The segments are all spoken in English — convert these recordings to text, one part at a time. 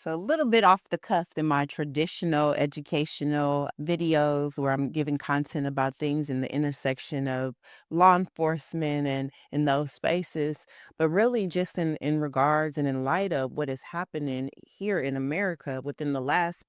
So a little bit off the cuff than my traditional educational videos where I'm giving content about things in the intersection of law enforcement and in those spaces, but really just in regards and in light of what is happening here in America within the last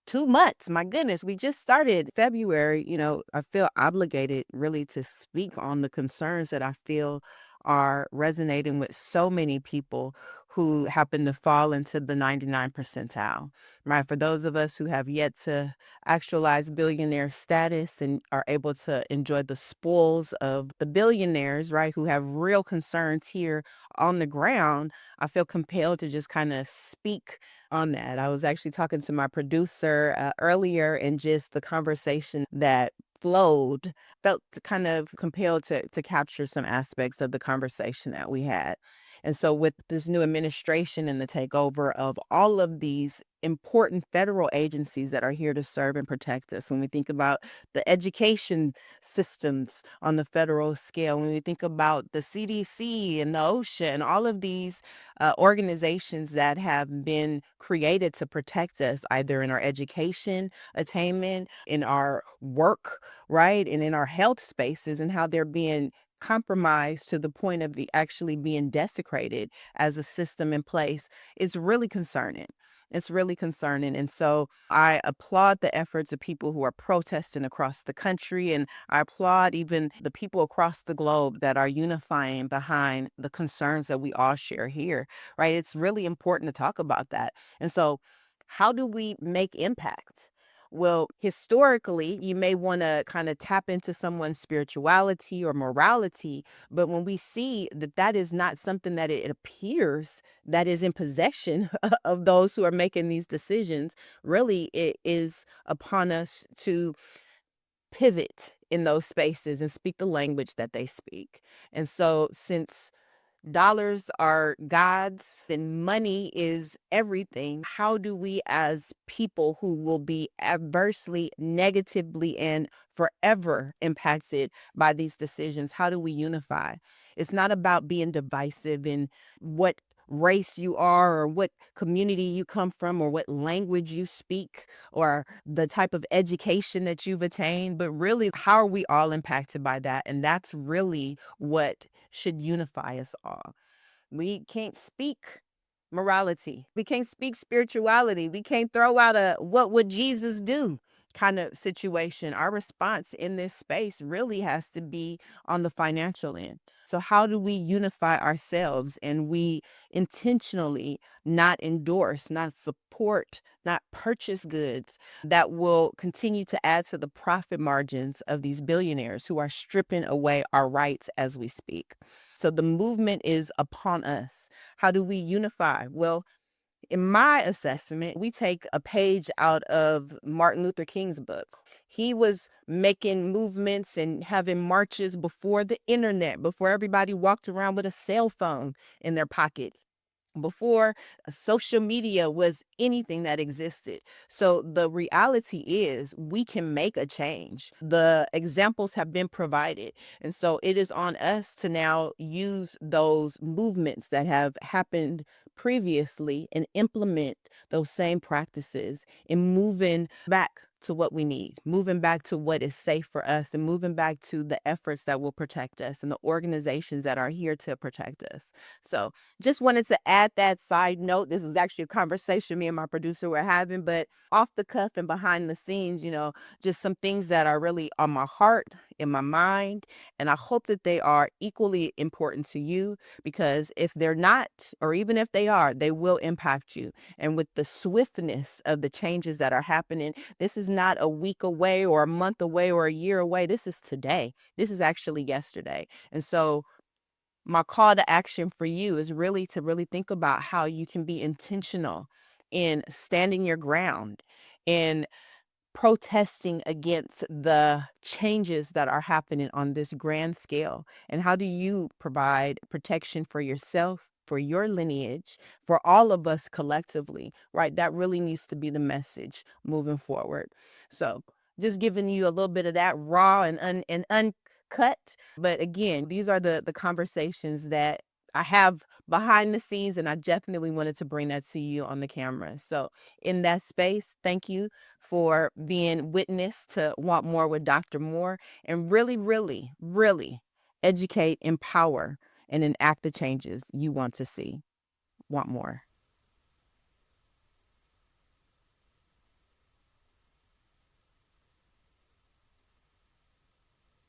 2 months. My goodness, we just started February. I feel obligated really to speak on the concerns that I feel are resonating with so many people who happen to fall into the 99 percentile, right? For those of us who have yet to actualize billionaire status and are able to enjoy the spoils of the billionaires, right, who have real concerns here on the ground, I feel compelled to just kind of speak on that. I was actually talking to my producer earlier, and just the conversation that flowed felt kind of compelled to capture some aspects of the conversation that we had. And so, with this new administration and the takeover of all of these important federal agencies that are here to serve and protect us, when we think about the education systems on the federal scale, when we think about the CDC and the OSHA and all of these organizations that have been created to protect us, either in our education attainment, in our work, right, and in our health spaces, and how they're being compromised to the point of the actually being desecrated as a system in place is really concerning. It's really concerning. And so I applaud the efforts of people who are protesting across the country. And I applaud even the people across the globe that are unifying behind the concerns that we all share here, right? It's really important to talk about that. And so, how do we make impact? Well, historically, you may want to kind of tap into someone's spirituality or morality, but when we see that that is not something that it appears that is in possession of those who are making these decisions, really it is upon us to pivot in those spaces and speak the language that they speak. And so, since dollars are gods and money is everything, how do we, as people who will be adversely, negatively, and forever impacted by these decisions, how do we unify? It's not about being divisive in what race you are or what community you come from or what language you speak or the type of education that you've attained, but really, how are we all impacted by that? And that's really what should unify us all. We can't speak morality. We can't speak spirituality. We can't throw out a what would Jesus do kind of situation. Our response in this space really has to be on the financial end. So, how do we unify ourselves and we intentionally not endorse, not support, not purchase goods that will continue to add to the profit margins of these billionaires who are stripping away our rights as we speak? So the movement is upon us. How do we unify? Well, in my assessment, we take a page out of Martin Luther King's book. He was making movements and having marches before the internet, before everybody walked around with a cell phone in their pocket, before social media was anything that existed. So the reality is we can make a change. The examples have been provided. And so it is on us to now use those movements that have happened previously and implement those same practices in moving back to what we need, moving back to what is safe for us, and moving back to the efforts that will protect us and the organizations that are here to protect us. So just wanted to add that side note. This is actually a conversation me and my producer were having, but off the cuff and behind the scenes, just some things that are really on my heart, in my mind. And I hope that they are equally important to you, because if they're not, or even if they are, they will impact you. And with the swiftness of the changes that are happening, this is not a week away or a month away or a year away. This is today. This is actually yesterday. And so, my call to action for you is really to really think about how you can be intentional in standing your ground, in protesting against the changes that are happening on this grand scale. And how do you provide protection for yourself, for your lineage, for all of us collectively, right? That really needs to be the message moving forward. So, just giving you a little bit of that raw and uncut. But again, these are the conversations that I have behind the scenes, and I definitely wanted to bring that to you on the camera. So in that space, thank you for being witness to Want More with Dr. Moore, and really, really, really educate, empower, and enact the changes you want to see. Want more.